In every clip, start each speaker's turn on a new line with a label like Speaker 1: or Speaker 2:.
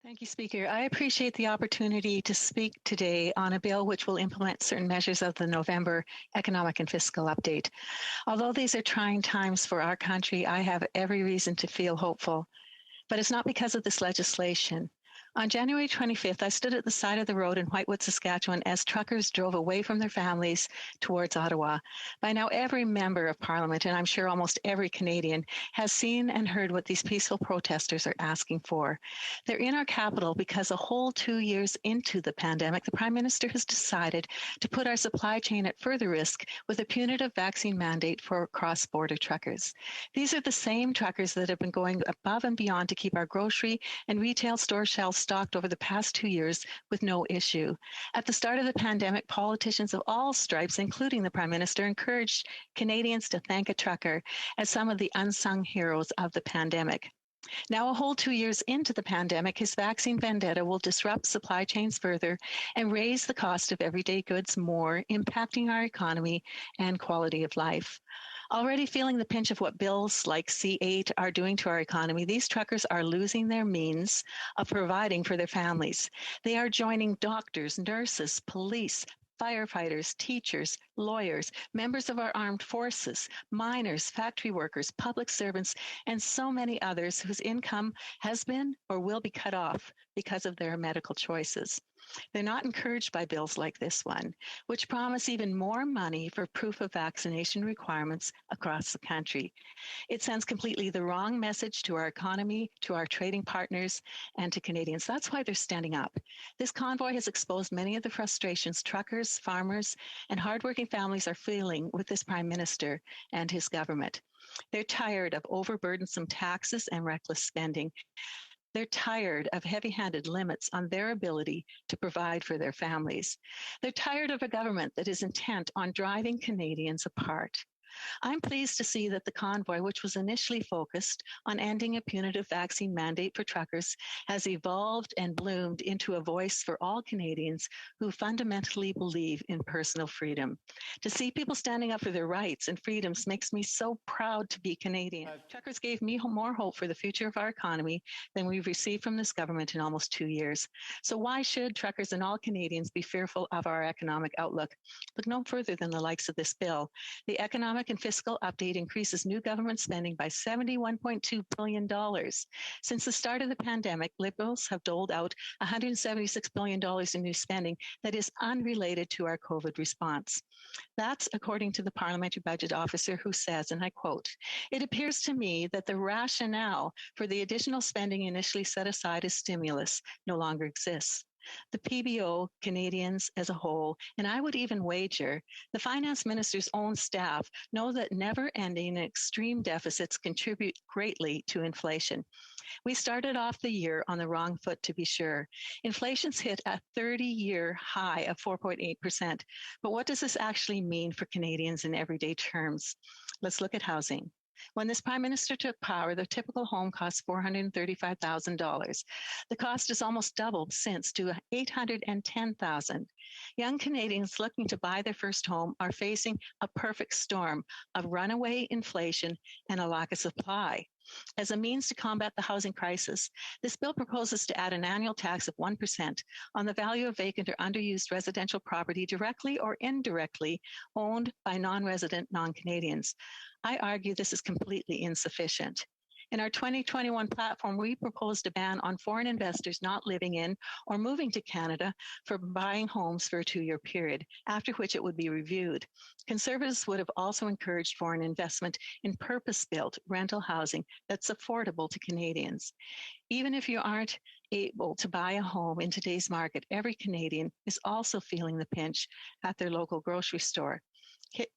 Speaker 1: Thank you, Speaker. I appreciate the opportunity to speak today on a bill which will implement certain measures of the November economic and fiscal update. Although these are trying times for our country, I have every reason to feel hopeful. But it's not because of this legislation. On January 25th, I stood at the side of the road in Whitewood, Saskatchewan, as truckers drove away from their families towards Ottawa. By now, every member of Parliament, and I'm sure almost every Canadian, has seen and heard what these peaceful protesters are asking for. They're in our capital because a whole 2 years into the pandemic, the Prime Minister has decided to put our supply chain at further risk with a punitive vaccine mandate for cross-border truckers. These are the same truckers that have been going above and beyond to keep our grocery and retail store shelves stocked over the past 2 years with no issue. At the start of the pandemic, politicians of all stripes, including the Prime Minister, encouraged Canadians to thank a trucker as some of the unsung heroes of the pandemic. Now, a whole 2 years into the pandemic, his vaccine vendetta will disrupt supply chains further and raise the cost of everyday goods more, impacting our economy and quality of life. Already feeling the pinch of what bills like C-8 are doing to our economy, these truckers are losing their means of providing for their families. They are joining doctors, nurses, police, firefighters, teachers, lawyers, members of our armed forces, miners, factory workers, public servants, and so many others whose income has been or will be cut off because of their medical choices. They're not encouraged by bills like this one, which promise even more money for proof of vaccination requirements across the country. It sends completely the wrong message to our economy, to our trading partners, and to Canadians. That's why they're standing up. This convoy has exposed many of the frustrations truckers, farmers, and hardworking families are feeling with this Prime Minister and his government. They're tired of overburdensome taxes and reckless spending. They're tired of heavy-handed limits on their ability to provide for their families. They're tired of a government that is intent on driving Canadians apart. I'm pleased to see that the convoy, which was initially focused on ending a punitive vaccine mandate for truckers, has evolved and bloomed into a voice for all Canadians who fundamentally believe in personal freedom. To see people standing up for their rights and freedoms makes me so proud to be Canadian. Truckers gave me more hope for the future of our economy than we've received from this government in almost 2 years. So why should truckers and all Canadians be fearful of our economic outlook? Look no further than the likes of this bill. The economic and fiscal update increases new government spending by $71.2 billion. Since the start of the pandemic, Liberals have doled out $176 billion in new spending that is unrelated to our COVID response. That's according to the Parliamentary Budget Officer, who says, and I quote, "It appears to me that the rationale for the additional spending initially set aside as stimulus no longer exists. The PBO, Canadians as a whole, and I would even wager the finance minister's own staff know that never-ending and extreme deficits contribute greatly to inflation. We started off the year on the wrong foot, to be sure. Inflation's hit a 30-year high of 4.8%. But what does this actually mean for Canadians in everyday terms? Let's look at housing. When this Prime Minister took power, the typical home cost $435,000. The cost has almost doubled since to $810,000. Young Canadians looking to buy their first home are facing a perfect storm of runaway inflation and a lack of supply. As a means to combat the housing crisis, this bill proposes to add an annual tax of 1% on the value of vacant or underused residential property directly or indirectly owned by non-resident non-Canadians. I argue this is completely insufficient. In our 2021 platform, we proposed a ban on foreign investors not living in or moving to Canada for buying homes for a 2-year period, after which it would be reviewed. Conservatives would have also encouraged foreign investment in purpose-built rental housing that's affordable to Canadians. Even if you aren't able to buy a home in today's market, every Canadian is also feeling the pinch at their local grocery store.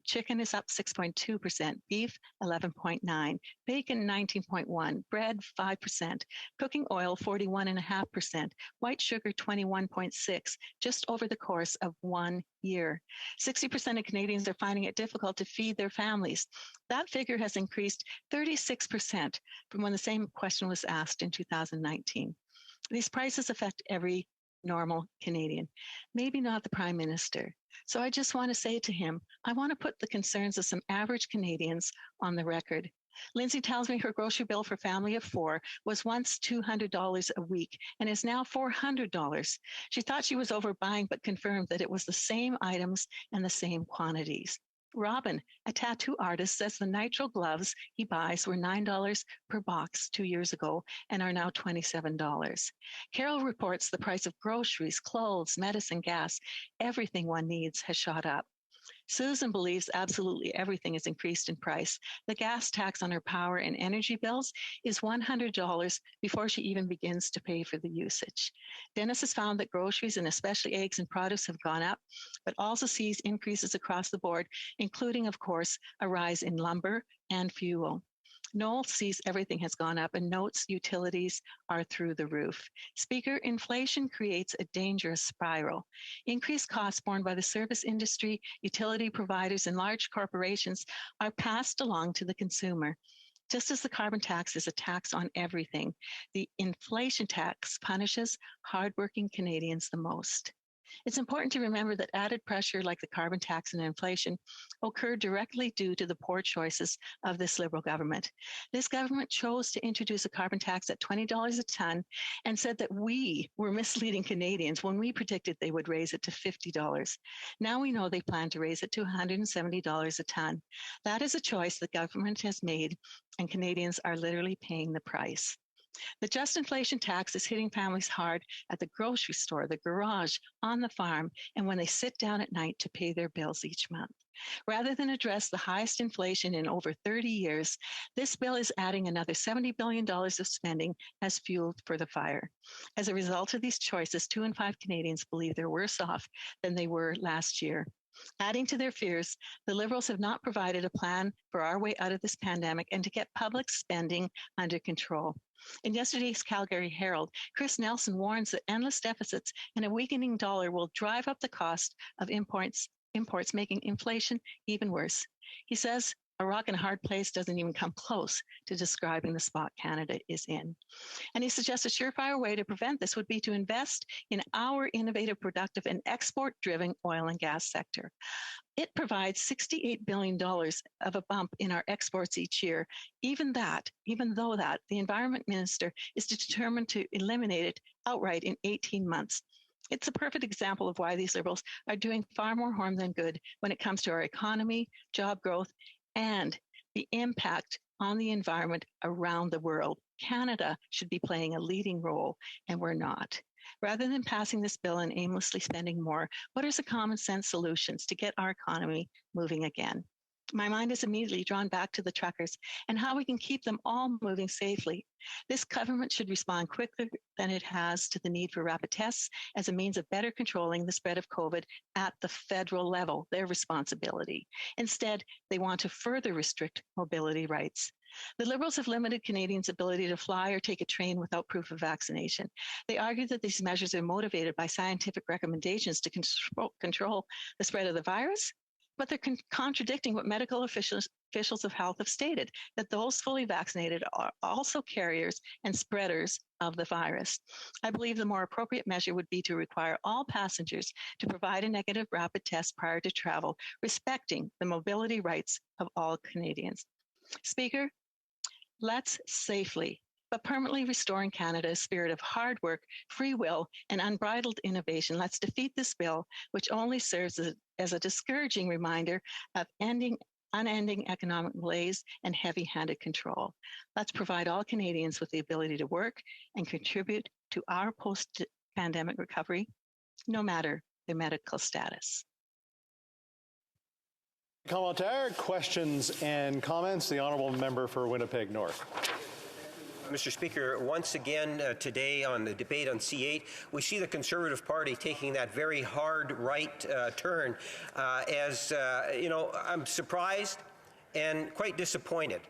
Speaker 1: Chicken is up 6.2%, beef 11.9%, bacon 19.1%, bread 5%, cooking oil 41.5%, white sugar 21.6%, just over the course of 1 year. 60% of Canadians are finding it difficult to feed their families. That figure has increased 36% from when the same question was asked in 2019. These prices affect every normal Canadian, maybe not the Prime Minister. So I just want to say to him, I want to put the concerns of some average Canadians on the record. Lindsay tells me her grocery bill for a family of 4 was once $200 a week and is now $400. She thought she was overbuying, but confirmed that it was the same items and the same quantities. Robin, a tattoo artist, says the nitrile gloves he buys were $9 per box 2 years ago and are now $27. Carol reports the price of groceries, clothes, medicine, gas, everything one needs has shot up. Susan believes absolutely everything has increased in price. The gas tax on her power and energy bills is $100 before she even begins to pay for the usage. Dennis has found that groceries and especially eggs and produce have gone up, but also sees increases across the board, including, of course, a rise in lumber and fuel. Noel sees everything has gone up and notes utilities are through the roof. Speaker, inflation creates a dangerous spiral. Increased costs borne by the service industry, utility providers, and large corporations are passed along to the consumer. Just as the carbon tax is a tax on everything, the inflation tax punishes hardworking Canadians the most. It's important to remember that added pressure like the carbon tax and inflation occurred directly due to the poor choices of this Liberal government. This government chose to introduce a carbon tax at $20 a ton and said that we were misleading Canadians when we predicted they would raise it to $50. Now we know they plan to raise it to $170 a ton. That is a choice the government has made, and Canadians are literally paying the price. The just inflation tax is hitting families hard at the grocery store, the garage, on the farm, and when they sit down at night to pay their bills each month. Rather than address the highest inflation in over 30 years, this bill is adding another $70 billion of spending as fuel for the fire. As a result of these choices, 2 in 5 Canadians believe they're worse off than they were last year. Adding to their fears, the Liberals have not provided a plan for our way out of this pandemic and to get public spending under control. In yesterday's Calgary Herald, Chris Nelson warns that endless deficits and a weakening dollar will drive up the cost of imports, making inflation even worse. He says a rock and a hard place doesn't even come close to describing the spot Canada is in. And he suggests a surefire way to prevent this would be to invest in our innovative, productive, and export-driven oil and gas sector. It provides $68 billion of a bump in our exports each year. Even though the environment minister is determined to eliminate it outright in 18 months. It's a perfect example of why these Liberals are doing far more harm than good when it comes to our economy, job growth, and the impact on the environment around the world. Canada should be playing a leading role, and we're not. Rather than passing this bill and aimlessly spending more, what are some common sense solutions to get our economy moving again? My mind is immediately drawn back to the truckers and how we can keep them all moving safely. This government should respond quicker than it has to the need for rapid tests as a means of better controlling the spread of COVID at the federal level, their responsibility. Instead, they want to further restrict mobility rights. The Liberals have limited Canadians' ability to fly or take a train without proof of vaccination. They argue that these measures are motivated by scientific recommendations to control the spread of the virus, but they're contradicting what medical officials of health have stated, that those fully vaccinated are also carriers and spreaders of the virus. I believe the more appropriate measure would be to require all passengers to provide a negative rapid test prior to travel, respecting the mobility rights of all Canadians. Speaker, let's safely but permanently restoring Canada's spirit of hard work, free will, and unbridled innovation. Let's defeat this bill, which only serves as a discouraging reminder of unending economic malaise and heavy-handed control. Let's provide all Canadians with the ability to work and contribute to our post-pandemic recovery, no matter their medical status.
Speaker 2: Commentaire, questions and comments. The Honourable Member for Winnipeg North.
Speaker 3: Mr. Speaker, once again today on the debate on C-8, we see the Conservative Party taking that very hard right turn. I'm surprised and quite disappointed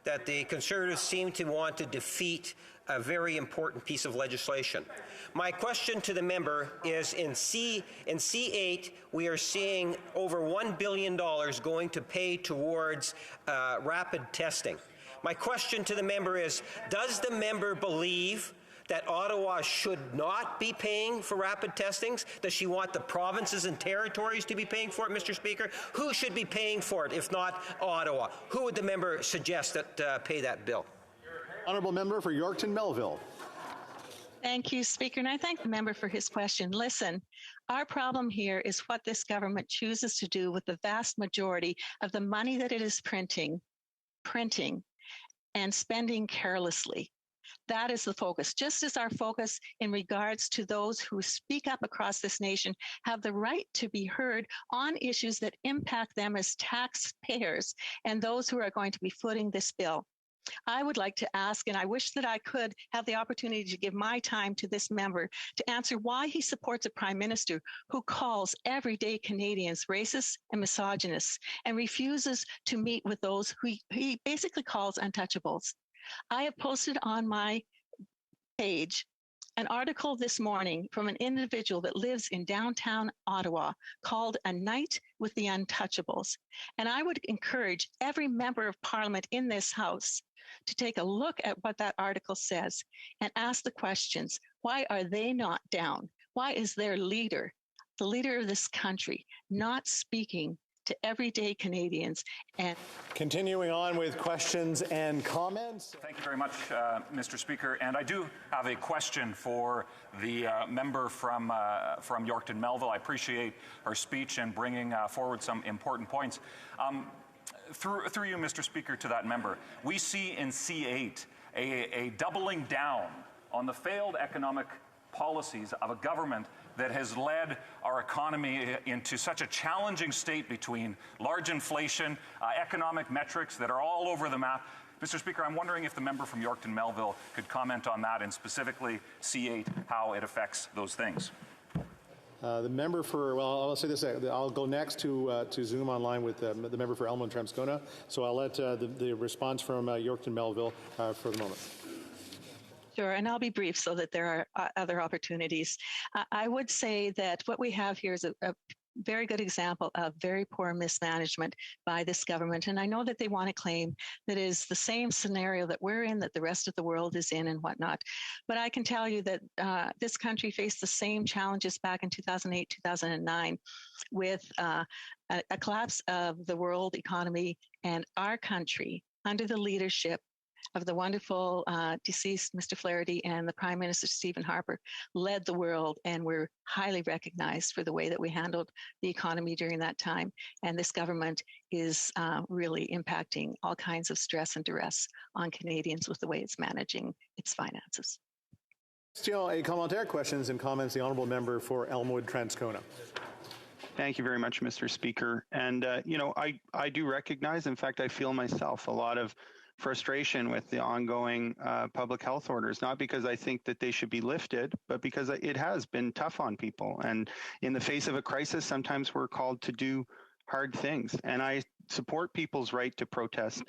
Speaker 3: that the Conservatives seem to want to defeat a very important piece of legislation. My question to the member is, in C-8, we are seeing over $1 billion going to pay towards rapid testing. My question to the member is, does the member believe that Ottawa should not be paying for rapid testings? Does she want the provinces and territories to be paying for it, Mr. Speaker? Who should be paying for it if not Ottawa? Who would the member suggest that pay that bill?
Speaker 2: Honourable member for Yorkton Melville.
Speaker 1: Thank you, Speaker, and I thank the member for his question. Listen, our problem here is what this government chooses to do with the vast majority of the money that it is printing and spending carelessly. That is the focus. Just as our focus in regards to those who speak up across this nation have the right to be heard on issues that impact them as taxpayers and those who are going to be footing this bill. I would like to ask, and I wish that I could have the opportunity to give my time to this member to answer why he supports a prime minister who calls everyday Canadians racist and misogynist and refuses to meet with those who he basically calls untouchables. I have posted on my page an article this morning from an individual that lives in downtown Ottawa called A Night with the Untouchables. And I would encourage every member of Parliament in this House to take a look at what that article says and ask the questions. Why are they not down? Why is their leader, the leader of this country, not speaking to everyday Canadians? And
Speaker 2: continuing on with questions and comments.
Speaker 4: Thank you very much, Mr. Speaker. And I do have a question for the member from Yorkton Melville. I appreciate her speech and bringing forward some important points. Through you, Mr. Speaker, to that member, we see in C-8 a doubling down on the failed economic policies of a government that has led our economy into such a challenging state between large inflation, economic metrics that are all over the map. Mr. Speaker, I'm wondering if the member from Yorkton Melville could comment on that, and specifically C-8, how it affects those things.
Speaker 2: The member for, well, I'll say this, I'll go next to Zoom online with the member for Elmwood-Tramscona. So I'll let the response from Yorkton Melville for the moment.
Speaker 1: Sure, and I'll be brief so that there are other opportunities. I would say that what we have here is a very good example of very poor mismanagement by this government. And I know that they want to claim that it is the same scenario that we're in, that the rest of the world is in and whatnot. But I can tell you that this country faced the same challenges back in 2008, 2009 with a collapse of the world economy, and our country, under the leadership of the wonderful deceased Mr. Flaherty and the Prime Minister Stephen Harper, led the world, and were highly recognized for the way that we handled the economy during that time. And this government is really impacting all kinds of stress and duress on Canadians with the way it's managing its finances.
Speaker 2: Still, a commentaire, questions and comments. The honourable member for Elmwood-Tramscona.
Speaker 5: Thank you very much, Mr. Speaker. And, you know, I do recognize, in fact, I feel myself a lot of frustration with the ongoing public health orders, not because I think that they should be lifted, but because it has been tough on people. And in the face of a crisis, sometimes we're called to do hard things. And I support people's right to protest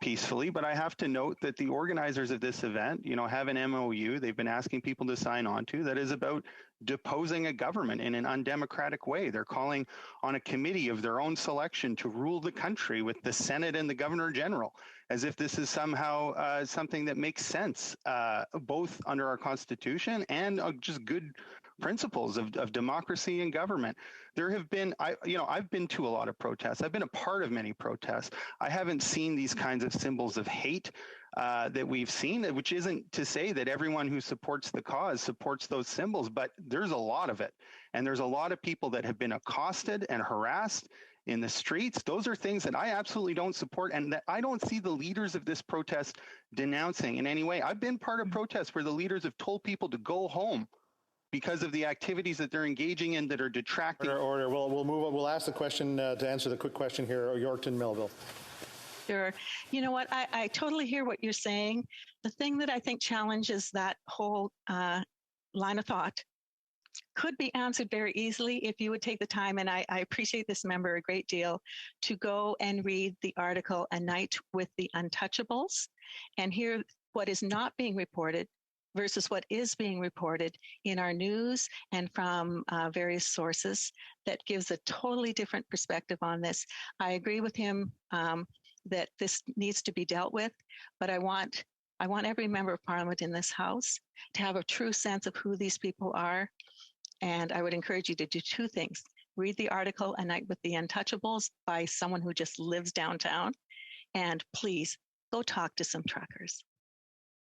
Speaker 5: peacefully, but I have to note that the organizers of this event, you know, have an MOU they've been asking people to sign on to that is about deposing a government in an undemocratic way. They're calling on a committee of their own selection to rule the country with the Senate and the Governor General, as if this is somehow something that makes sense, both under our Constitution and just good principles of democracy and government. There have been, I've been to a lot of protests. I've been a part of many protests. I haven't seen these kinds of symbols of hate that we've seen, which isn't to say that everyone who supports the cause supports those symbols, but there's a lot of it. And there's a lot of people that have been accosted and harassed in the streets. Those are things that I absolutely don't support, and that I don't see the leaders of this protest denouncing in any way. I've been part of protests where the leaders have told people to go home because of the activities that they're engaging in that are detracting.
Speaker 2: Order. We'll move on. We'll ask the question to answer the quick question here, Yorkton Melville.
Speaker 1: Sure. You know what? I totally hear what you're saying. The thing that I think challenges that whole line of thought could be answered very easily if you would take the time, and I appreciate this member a great deal, to go and read the article, A Night with the Untouchables, and hear what is not being reported versus what is being reported in our news and from various sources that gives a totally different perspective on this. I agree with him that this needs to be dealt with, but I want I want every member of parliament in this House to have a true sense of who these people are. And I would encourage you to do two things. Read the article, A Night with the Untouchables, by someone who just lives downtown. And please go talk to some truckers.